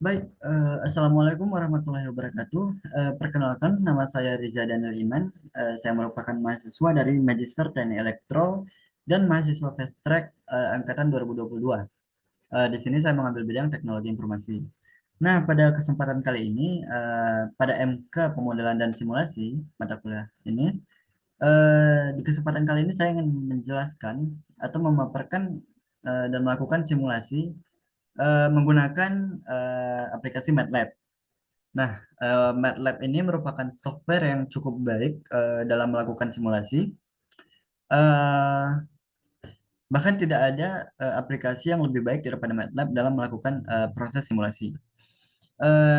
Baik, Assalamualaikum warahmatullahi wabarakatuh. Perkenalkan, nama saya Riza Daniel Iman. Saya merupakan mahasiswa dari Magister Teknik Elektro dan mahasiswa Fast Track angkatan 2022. Di sini saya mengambil bidang teknologi informasi. Nah, pada kesempatan kali ini, pada MK Pemodelan dan Simulasi mata kuliah ini, di kesempatan kali ini saya ingin menjelaskan atau memaparkan dan melakukan simulasi menggunakan aplikasi MATLAB. Nah, MATLAB ini merupakan software yang cukup baik dalam melakukan simulasi. Eh, Bahkan tidak ada aplikasi yang lebih baik daripada MATLAB dalam melakukan proses simulasi.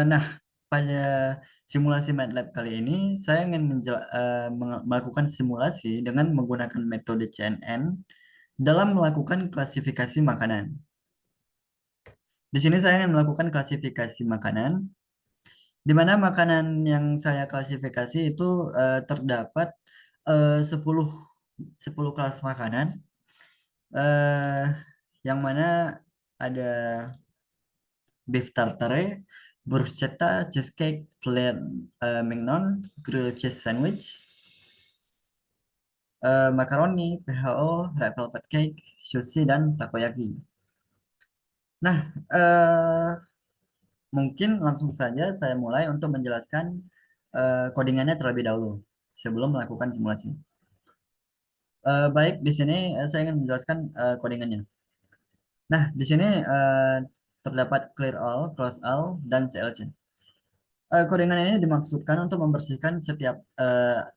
Nah, pada simulasi MATLAB kali ini, saya ingin melakukan simulasi dengan menggunakan metode CNN dalam melakukan klasifikasi makanan. Di sini saya ingin melakukan klasifikasi makanan di mana makanan yang saya klasifikasi itu terdapat 10 10 kelas makanan eh, yang mana ada beef tartare, bruschetta, cheesecake, filet mignon, grilled cheese sandwich, macaroni, PHO, red velvet cake, sushi dan takoyaki. Nah, mungkin langsung saja saya mulai untuk menjelaskan codingannya terlebih dahulu sebelum melakukan simulasi. Baik, di sini saya ingin menjelaskan codingannya. Nah, di sini terdapat clear all, close all, dan CLC. Codingan ini dimaksudkan untuk membersihkan setiap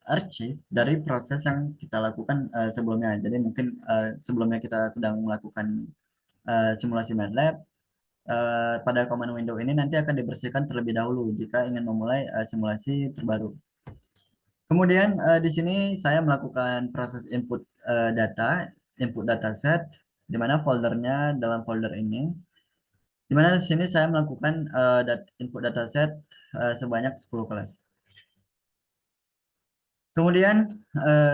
archive dari proses yang kita lakukan sebelumnya. Jadi mungkin sebelumnya kita sedang melakukan simulasi MATLAB, pada command window ini nanti akan dibersihkan terlebih dahulu jika ingin memulai simulasi terbaru. Kemudian di sini saya melakukan proses input dataset, di mana foldernya dalam folder ini, di mana di sini saya melakukan input dataset sebanyak 10 kelas. Kemudian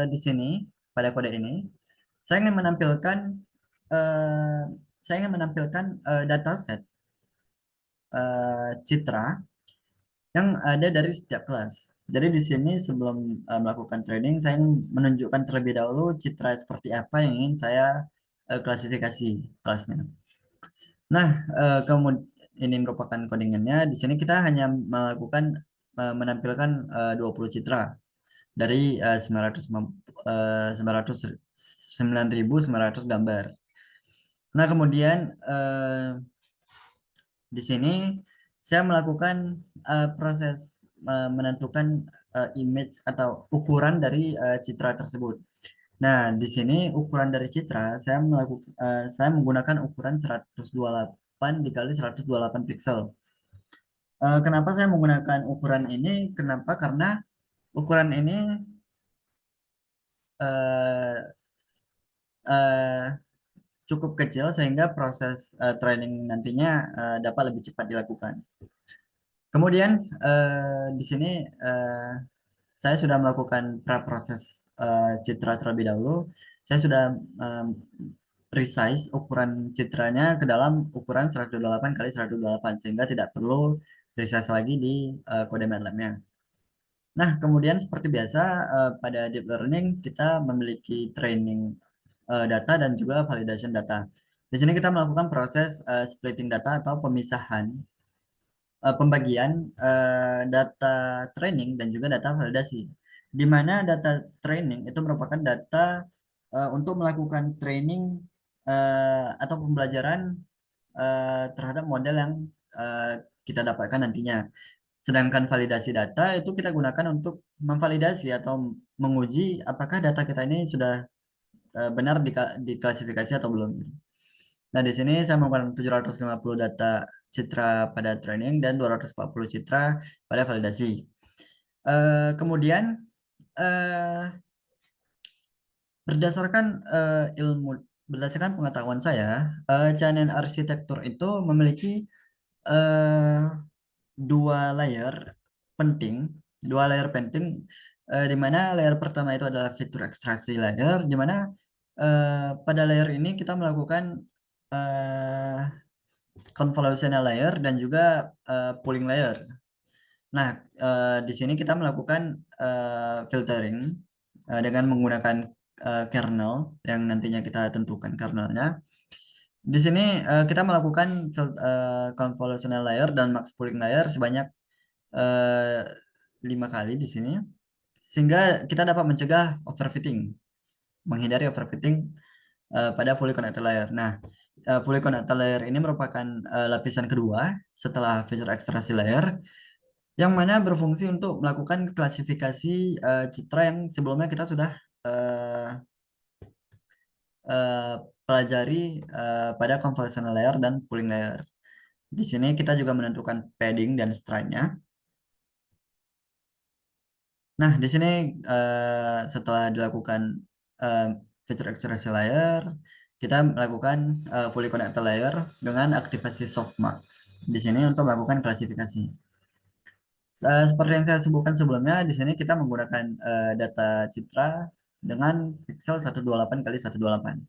di sini pada kode ini saya ingin menampilkan eh, dataset citra yang ada dari setiap kelas. Jadi di sini sebelum melakukan training, saya ingin menunjukkan terlebih dahulu citra seperti apa yang ingin saya klasifikasi kelasnya. Nah, kemudian ini merupakan codingannya. Di sini kita hanya melakukan menampilkan 20 citra dari 9.900 gambar. Nah, kemudian di sini saya melakukan proses menentukan image atau ukuran dari citra tersebut. Nah, di sini ukuran dari citra saya menggunakan ukuran 128 dikali 128 pixel. Kenapa saya menggunakan ukuran ini? Kenapa? Karena ukuran ini eh, eh, cukup kecil sehingga proses training nantinya dapat lebih cepat dilakukan. Kemudian di sini eh, saya sudah melakukan pra-proses citra terlebih dahulu. Saya sudah em, resize ukuran citranya ke dalam ukuran 128 kali 128 sehingga tidak perlu resize lagi di kode MATLAB-nya. Nah, kemudian seperti biasa pada deep learning kita memiliki training data dan juga validation data. Di sini kita melakukan proses splitting data atau pemisahan pembagian data training dan juga data validasi. Di mana data training itu merupakan data untuk melakukan training atau pembelajaran terhadap model yang eh, kita dapatkan nantinya. Sedangkan validasi data itu kita gunakan untuk memvalidasi atau menguji apakah data kita ini sudah benar diklasifikasi atau belum. Nah, di sini saya menggunakan 750 data citra pada training dan 240 citra pada validasi. Kemudian eh, berdasarkan berdasarkan pengetahuan saya, CNN arsitektur itu memiliki eh, dua layer penting, di mana layer pertama itu adalah fitur ekstraksi layer, di mana pada layer ini kita melakukan eh, convolutional layer dan juga pooling layer. Nah, di sini kita melakukan filtering dengan menggunakan kernel yang nantinya kita tentukan kernelnya. Di sini kita melakukan convolutional layer dan max pooling layer sebanyak eh, 5 kali di sini, sehingga kita dapat mencegah overfitting, menghindari overfitting pada polyconnected layer. Nah, polyconnected layer ini merupakan lapisan kedua setelah feature ekstraksi layer, yang mana berfungsi untuk melakukan klasifikasi citra yang sebelumnya kita sudah eh, eh, pelajari pada convolutional layer dan pooling layer. Di sini kita juga menentukan padding dan stride-nya. Nah, di sini setelah dilakukan eh, feature extraction layer, kita melakukan fully connected layer dengan aktivasi softmax. Di sini untuk melakukan klasifikasi. Seperti yang saya sebutkan sebelumnya, di sini kita menggunakan data citra dengan pixel 128 kali 128.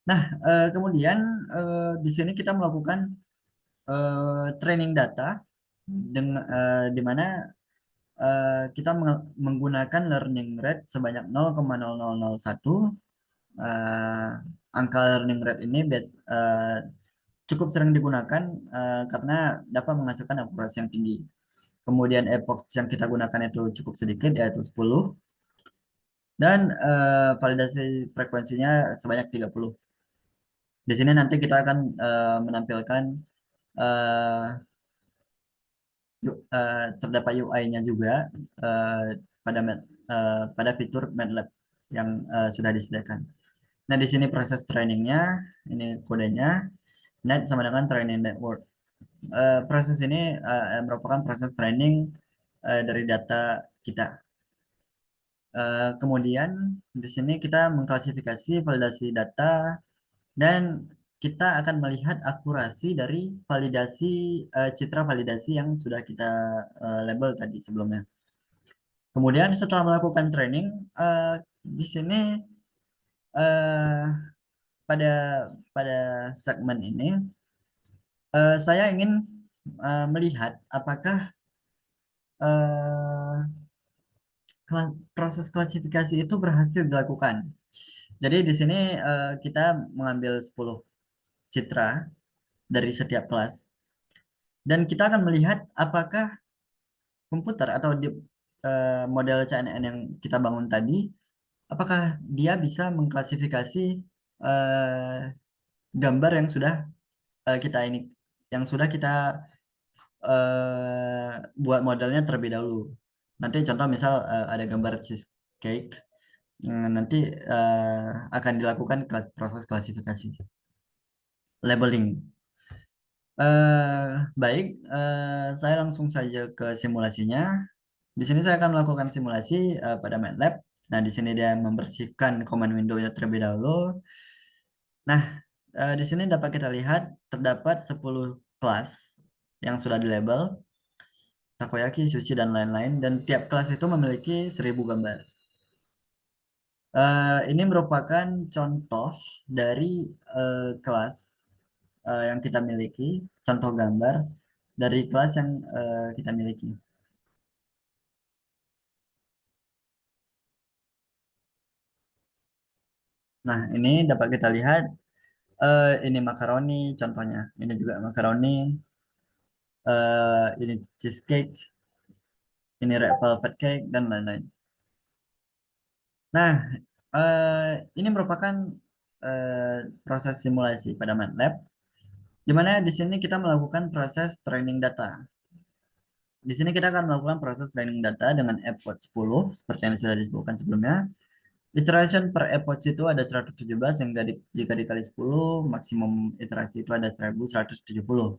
Nah, kemudian di sini kita melakukan training data di mana kita menggunakan learning rate sebanyak 0,0001. eh, Angka learning rate ini cukup sering digunakan karena dapat menghasilkan akurasi yang tinggi. Kemudian epoch yang kita gunakan itu cukup sedikit, yaitu 10. Dan validasi frekuensinya sebanyak 30. Di sini nanti kita akan menampilkan eh, terdapat UI-nya juga eh, pada pada fitur MATLAB yang sudah disediakan. Nah, di sini proses trainingnya, ini kodenya, net sama dengan training network. Proses ini merupakan proses training dari data kita. Kemudian di sini kita mengklasifikasi validasi data dan kita akan melihat akurasi dari validasi citra validasi yang sudah kita label tadi sebelumnya. Kemudian setelah melakukan training, di sini eh, pada pada segmen ini saya ingin melihat apakah eh, proses klasifikasi itu berhasil dilakukan. Jadi di sini kita mengambil 10 citra dari setiap kelas dan kita akan melihat apakah komputer atau model CNN yang kita bangun tadi, apakah dia bisa mengklasifikasi eh, gambar yang sudah kita ini, yang sudah kita buat modelnya terlebih dahulu. Nanti contoh misal ada gambar cheesecake, nanti akan dilakukan proses klasifikasi, labeling. Baik, saya langsung saja ke simulasinya. Di sini saya akan melakukan simulasi pada MATLAB. Nah, di sini dia membersihkan command window-nya terlebih dahulu. Nah, di sini dapat kita lihat terdapat 10 kelas yang sudah dilabel, takoyaki, sushi, dan lain-lain. Dan tiap kelas itu memiliki 1000 gambar. Ini merupakan contoh dari kelas yang kita miliki, contoh gambar dari kelas yang kita miliki. Nah, ini dapat kita lihat, ini makaroni contohnya, ini juga makaroni, ini cheesecake, ini red velvet cake, dan lain-lain. Nah, ini merupakan proses simulasi pada MATLAB, di mana di sini kita melakukan proses training data. Di sini kita akan melakukan proses training data dengan epoch 10 seperti yang sudah disebutkan sebelumnya. Iteration per epoch itu ada 117, sehingga jika dikali 10 maksimum iterasi itu ada 1170.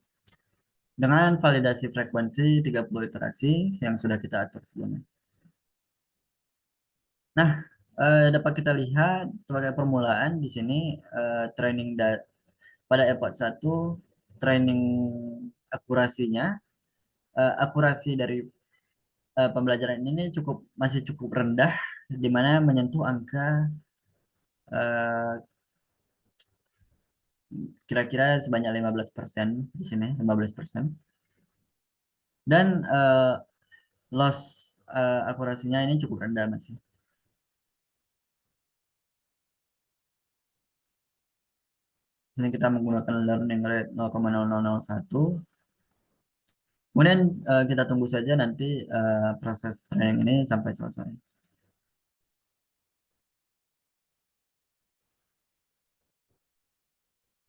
Dengan validasi frekuensi 30 iterasi yang sudah kita atur sebelumnya. Nah, dapat kita lihat sebagai permulaan di sini training pada epoch 1 training akurasinya, akurasi dari pembelajaran ini masih cukup rendah, di mana menyentuh angka kira-kira sebanyak 15% di sini, 15%. Dan loss akurasinya ini cukup rendah masih. Di sini kita menggunakan learning rate 0,0001. Kemudian kita tunggu saja nanti proses training ini sampai selesai.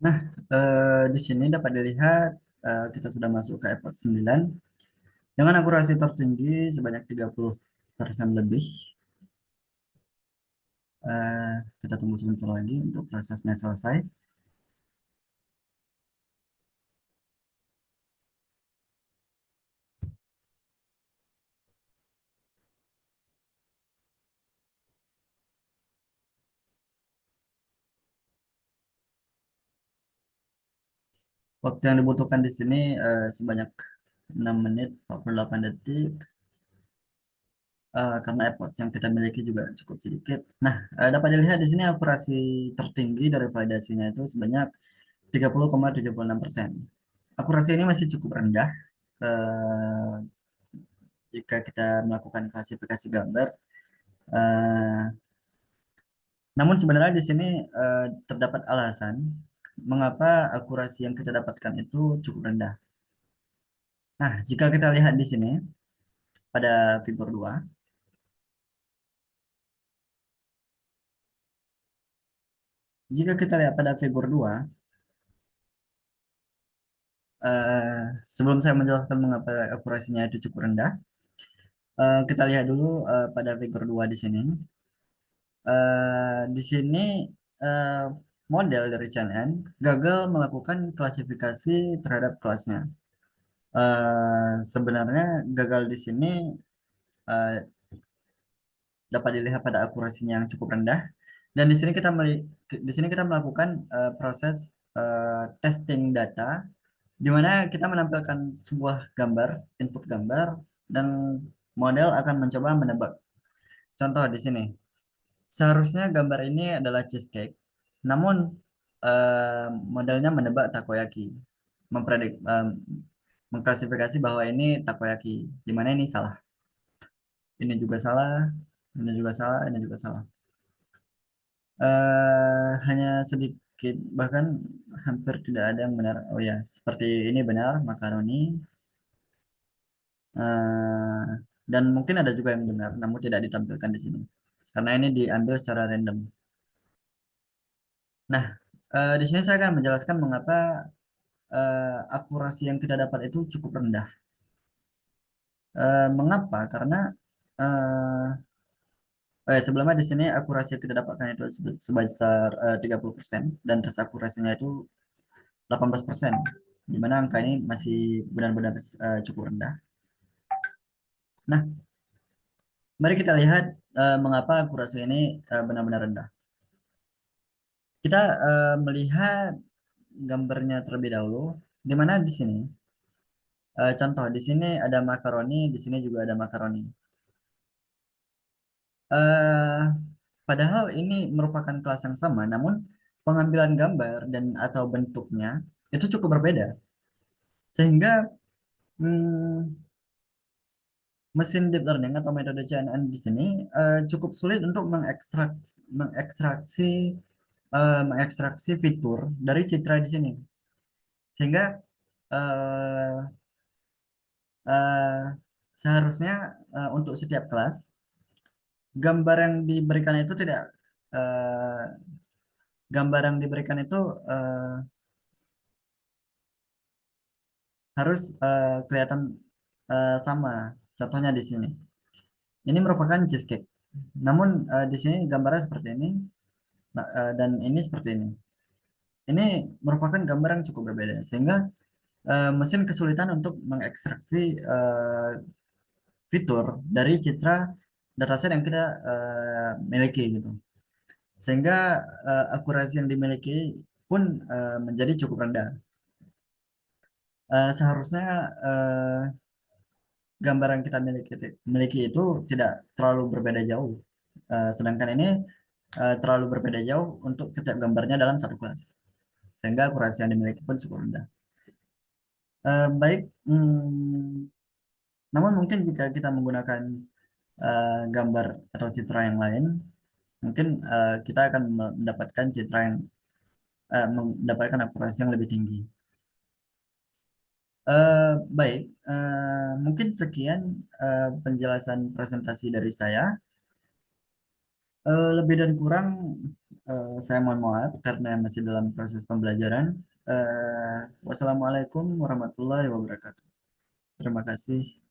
Nah, di sini dapat dilihat kita sudah masuk ke episode 9 dengan akurasi tertinggi sebanyak 30% lebih. Eh, kita tunggu sebentar lagi untuk prosesnya selesai. Waktu yang dibutuhkan di sini sebanyak 6 menit 48 detik karena AirPods yang kita miliki juga cukup sedikit. Nah, dapat dilihat di sini akurasi tertinggi dari validasinya itu sebanyak 30,76%. Akurasi ini masih cukup rendah eh, jika kita melakukan klasifikasi gambar. Eh, Namun sebenarnya di sini terdapat alasan mengapa akurasi yang kita dapatkan itu cukup rendah. Nah, jika kita lihat di sini pada figur 2, jika kita lihat pada figur 2, eh, sebelum saya menjelaskan mengapa akurasinya itu cukup rendah, kita lihat dulu pada figur 2 di sini. Di sini eh, model dari CNN gagal melakukan klasifikasi terhadap kelasnya. Sebenarnya gagal di sini eh, dapat dilihat pada akurasinya yang cukup rendah. Dan di sini kita melakukan proses testing data, di mana kita menampilkan sebuah gambar, input gambar, dan model akan mencoba menebak. Contoh di sini, seharusnya gambar ini adalah cheesecake, namun modelnya menebak takoyaki, mempredik, mengklasifikasi bahwa ini takoyaki, di mana ini salah, ini juga salah, ini juga salah, ini juga salah. Hanya sedikit, bahkan hampir tidak ada yang benar. Oh ya, seperti ini benar, makaroni. eh, dan mungkin ada juga yang benar, namun tidak ditampilkan di sini. Karena ini diambil secara random. Nah, di sini saya akan menjelaskan mengapa akurasi yang kita dapat itu cukup rendah. Mengapa? Karena eh, sebelumnya di sini akurasi yang kita dapatkan itu sebesar 30% dan tes akurasinya itu 18%, di mana angka ini masih benar-benar cukup rendah. Nah, mari kita lihat mengapa akurasi ini benar-benar rendah. Kita melihat gambarnya terlebih dahulu, di mana di sini contoh di sini ada makaroni, di sini juga ada makaroni. Eh, Padahal ini merupakan kelas yang sama, namun pengambilan gambar dan atau bentuknya itu cukup berbeda, sehingga hmm, mesin deep learning atau metode CNN di sini cukup sulit untuk mengekstraksi fitur dari citra di sini, sehingga eh, eh, seharusnya untuk setiap kelas gambar yang diberikan itu tidak eh, gambar yang diberikan itu eh, harus kelihatan sama. Contohnya di sini, ini merupakan cheesecake. Namun di sini gambarnya seperti ini, dan ini seperti ini. Ini merupakan gambar yang cukup berbeda, sehingga mesin kesulitan untuk mengekstraksi fitur dari citra dataset yang kita miliki gitu. Sehingga akurasi yang dimiliki pun menjadi cukup rendah. Seharusnya gambar yang kita miliki itu tidak terlalu berbeda jauh. Sedangkan ini terlalu berbeda jauh untuk setiap gambarnya dalam satu kelas. sehingga akurasi yang dimiliki pun cukup rendah. Baik, namun mungkin jika kita menggunakan gambar atau citra yang lain, mungkin kita akan mendapatkan citra yang mendapatkan akurasi yang lebih tinggi. Baik, mungkin sekian penjelasan presentasi dari saya. Lebih dan kurang saya mohon maaf karena masih dalam proses pembelajaran. Wassalamualaikum warahmatullahi wabarakatuh. Terima kasih.